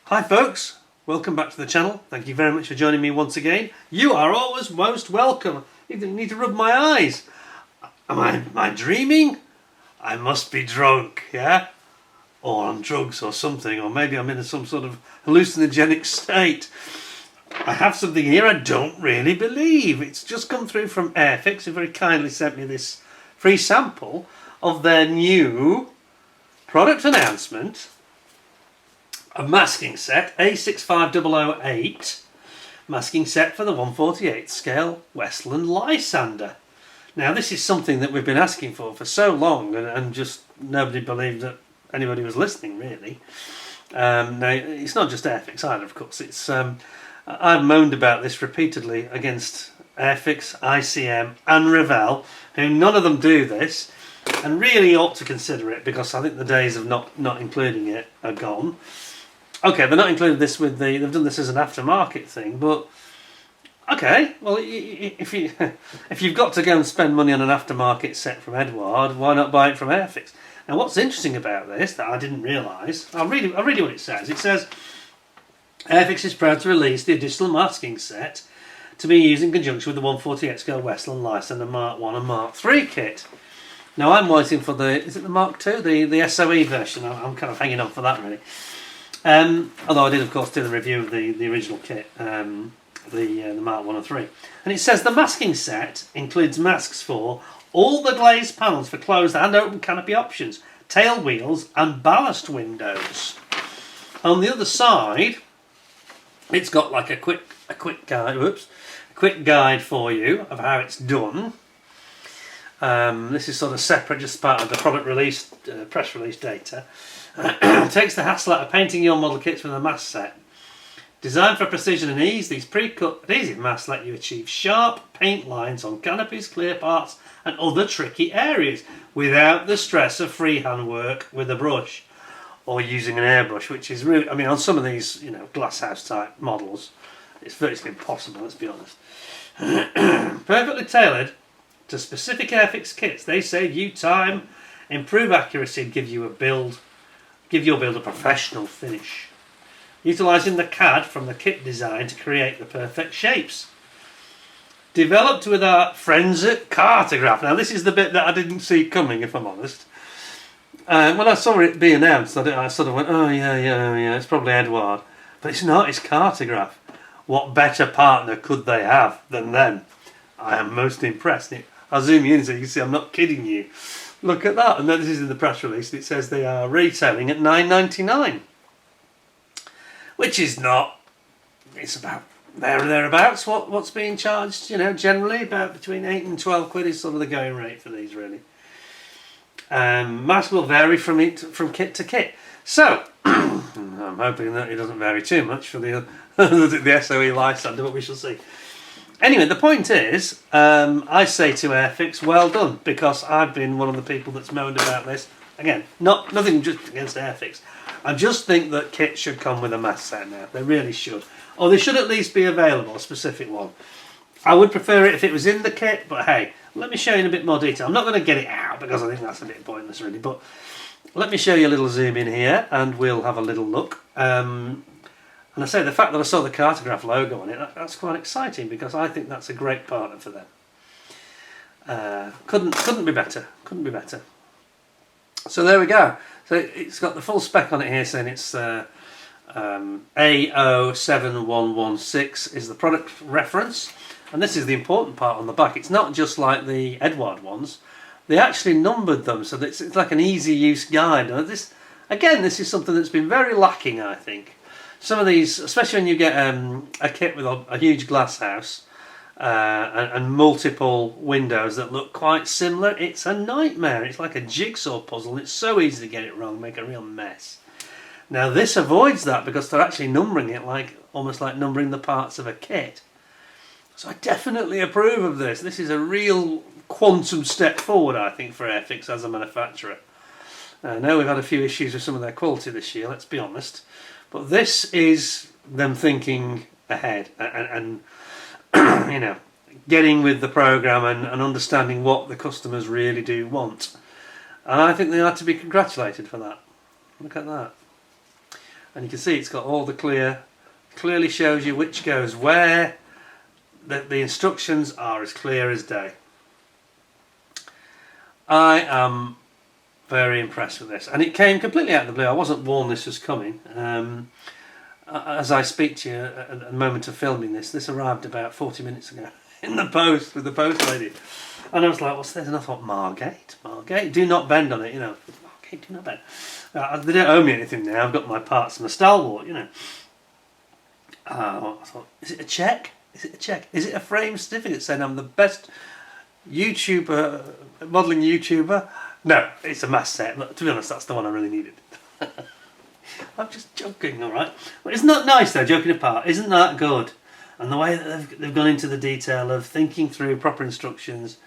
Hi folks, welcome back to the channel. Thank you very much for joining me once again. You are always most welcome. You didn't need to rub my eyes. Am I dreaming? I must be drunk, yeah? Or on drugs or something, or maybe I'm in some sort of hallucinogenic state. I have something here I don't really believe. It's just come through from Airfix, who very kindly sent me this free sample of their new product announcement. A masking set, A65008 masking set for the 1/48 scale Westland Lysander. Now this is something that we've been asking for so long, and just nobody believed that anybody was listening really. Now it's not just Airfix either, of course. It's I've moaned about this repeatedly against Airfix, ICM and Revell, who none of them do this, and really ought to consider it, because I think the days of not including it are gone. Okay, they're not included this with they've done this as an aftermarket thing, but okay, well, if you've got to go and spend money on an aftermarket set from Edward, why not buy it from Airfix? Now, what's interesting about this that I didn't realise, I'll read you what it says. It says, Airfix is proud to release the additional masking set to be used in conjunction with the 1/48 scale Westland Lysander Mark 1 and Mark 3 kit. Now, I'm waiting for is it the Mark 2, the SOE version? I'm kind of hanging on for that, really. Although I did, of course, do the review of the original kit, the Mark 1 and 3. And it says the masking set includes masks for all the glazed panels for closed and open canopy options, tail wheels and ballast windows. On the other side, it's got like a quick guide for you of how it's done. This is sort of separate, just part of the product release, press release data. Takes the hassle out of painting your model kits with a mask set. Designed for precision and ease, these pre-cut adhesive masks let you achieve sharp paint lines on canopies, clear parts and other tricky areas without the stress of freehand work with a brush or using an airbrush, which is really, I mean, on some of these, glasshouse type models, it's virtually impossible, let's be honest. Perfectly tailored to specific Airfix kits, they save you time, improve accuracy and give your build a professional finish. Utilising the CAD from the kit design to create the perfect shapes. Developed with our friends at Cartograph. Now this is the bit that I didn't see coming, if I'm honest. When I saw it be announced, I sort of went, oh yeah, it's probably Edward. But it's not, it's Cartograph. What better partner could they have than them? I am most impressed. I'll zoom you in so you can see I'm not kidding you. Look at that, and then this is in the press release, and it says they are retailing at £9.99, which is not, it's about there or thereabouts what's being charged, generally about between 8 and 12 quid is sort of the going rate for these, really. Masks will vary from kit to kit, so I'm hoping that it doesn't vary too much for the SOE Lysander, but we shall see. Anyway, the point is, I say to Airfix, well done, because I've been one of the people that's moaned about this. Again, nothing just against Airfix. I just think that kits should come with a mask set now. They really should. Or they should at least be available, a specific one. I would prefer it if it was in the kit, but hey, let me show you in a bit more detail. I'm not going to get it out because I think that's a bit pointless really, but let me show you a little zoom in here and we'll have a little look. And I say, the fact that I saw the Cartograph logo on it, that's quite exciting, because I think that's a great partner for them. Couldn't be better. Couldn't be better. So there we go. So it's got the full spec on it here, saying it's A07116 is the product reference, and this is the important part on the back. It's not just like the Edward ones. They actually numbered them, so that it's like an easy use guide. And this is something that's been very lacking, I think. Some of these, especially when you get a kit with a huge glass house and multiple windows that look quite similar, it's a nightmare. It's like a jigsaw puzzle. It's so easy to get it wrong, make a real mess. Now this avoids that, because they're actually numbering it almost like numbering the parts of a kit. So I definitely approve of this. This is a real quantum step forward, I think, for Airfix as a manufacturer. I know we've had a few issues with some of their quality this year, let's be honest. But this is them thinking ahead and getting with the programme and understanding what the customers really do want. And I think they are to be congratulated for that. Look at that. and you can see it's got all the clearly shows you which goes where. The instructions are as clear as day. I am very impressed with this, and it came completely out of the blue. I wasn't warned this was coming. As I speak to you at the moment of filming this arrived about 40 minutes ago in the post with the post lady, and I was like, "What's this?" And I thought, Margate, do not bend on it, you know. Margate, do not bend. They don't owe me anything now. I've got my parts and my stalwart, you know. I thought, is it a check? Is it a check? Is it a frame certificate saying I'm the best YouTuber, modelling YouTuber? No, it's a mask set. Look, to be honest, that's the one I really needed. I'm just joking, alright? But isn't that nice though, joking apart? Isn't that good? And the way that they've gone into the detail of thinking through proper instructions.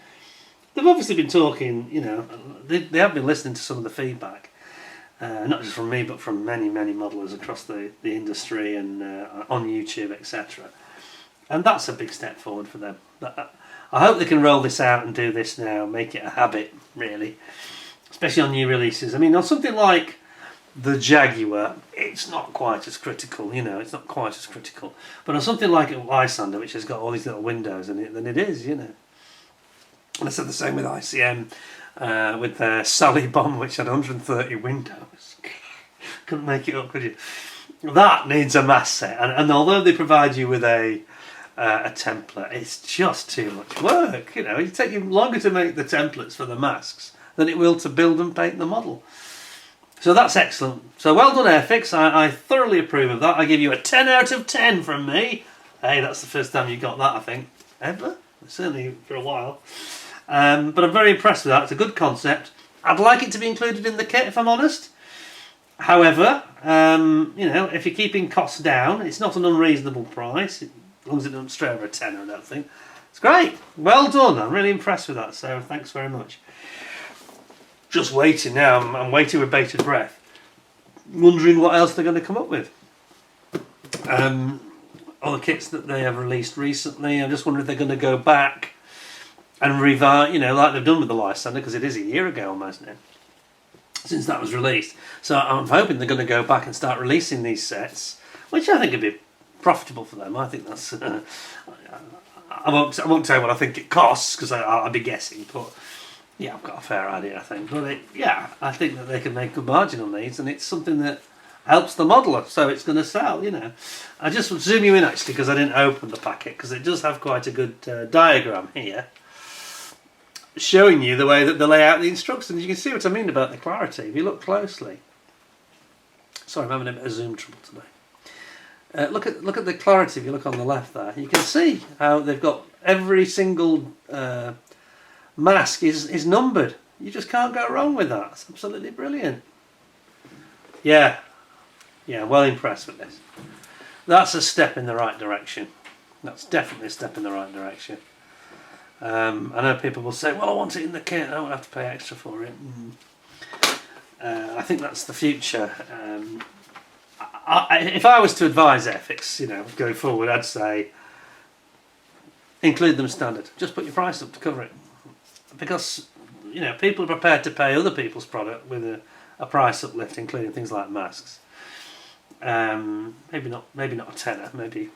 They've obviously been talking, you know, they have been listening to some of the feedback. Not just from me, but from many modellers across the industry and on YouTube, etc. And that's a big step forward for them. I hope they can roll this out and do this now, make it a habit, really. Especially on new releases. I mean, on something like the Jaguar, it's not quite as critical, you know, it's not quite as critical. But on something like a Lysander, which has got all these little windows in it, then it is, you know. And I said the same with ICM, with their Sally Bomb, which had 130 windows. Couldn't make it up, could you? That needs a mask set. And although they provide you with a template, it's just too much work, you know. It'll take you longer to make the templates for the masks than it will to build and paint the model. So that's excellent. So well done, Airfix. I thoroughly approve of that. I give you a 10 out of 10 from me. Hey, that's the first time you got that, I think, ever. Certainly for a while. But I'm very impressed with that. It's a good concept. I'd like it to be included in the kit, if I'm honest. However, you know, if you're keeping costs down, it's not an unreasonable price. As long as it doesn't stray over a tenner, I don't think. It's great. Well done. I'm really impressed with that. So thanks very much. Just waiting now. I'm waiting with bated breath. Wondering what else they're going to come up with. Other kits that they have released recently. I'm just wondering if they're going to go back and revise, you know, like they've done with the Lysander, because it is a year ago almost now since that was released. So I'm hoping they're going to go back and start releasing these sets, which I think would be profitable for them. I think that's. I won't tell you what I think it costs, because I'll be guessing, but yeah, I've got a fair idea, I think. But yeah, I think that they can make a good margin on these, and it's something that helps the modeller, so it's going to sell, you know. I just would zoom you in actually, because I didn't open the packet, because it does have quite a good diagram here showing you the way that they lay out the instructions. You can see what I mean about the clarity if you look closely. Sorry, I'm having a bit of zoom trouble today. Look at the clarity if you look on the left there. You can see how they've got every single mask is numbered. You just can't go wrong with that. It's absolutely brilliant. Yeah, well impressed with this. That's a step in the right direction. That's definitely a step in the right direction. I know people will say, well, I want it in the kit, I don't have to pay extra for it. I think that's the future. If I was to advise Airfix, you know, going forward, I'd say include them standard. Just put your price up to cover it. Because, you know, people are prepared to pay other people's product with a price uplift, including things like masks. Maybe not a tenner, maybe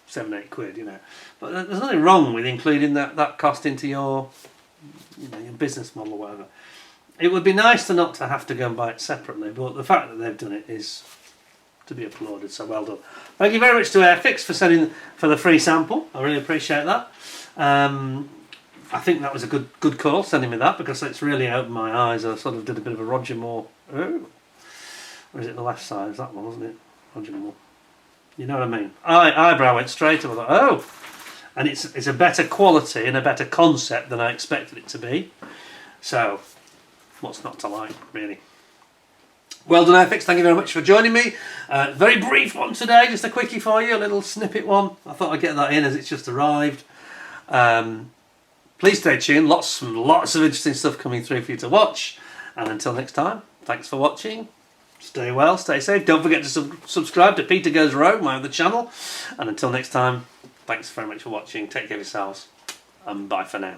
7-8 quid, you know. But there's nothing wrong with including that cost into your, you know, your business model or whatever. It would be nice to not to have to go and buy it separately, but the fact that they've done it is to be applauded. So well done. Thank you very much to Airfix for sending for the free sample. I really appreciate that. I think that was a good call sending me that, because it's really opened my eyes. I sort of did a bit of a Roger Moore. Oh, or is it the left side? Is that one, wasn't it? Roger Moore. You know what I mean? Eyebrow went straight up. I thought, oh, and it's a better quality and a better concept than I expected it to be. So, what's not to like, really? Well done, Airfix. Thank you very much for joining me. Very brief one today, just a quickie for you, a little snippet one. I thought I'd get that in as it's just arrived. Please stay tuned. Lots of interesting stuff coming through for you to watch. And until next time, thanks for watching. Stay well, stay safe. Don't forget to subscribe to Peter Goes Rogue, my other channel. And until next time, thanks very much for watching. Take care of yourselves, and bye for now.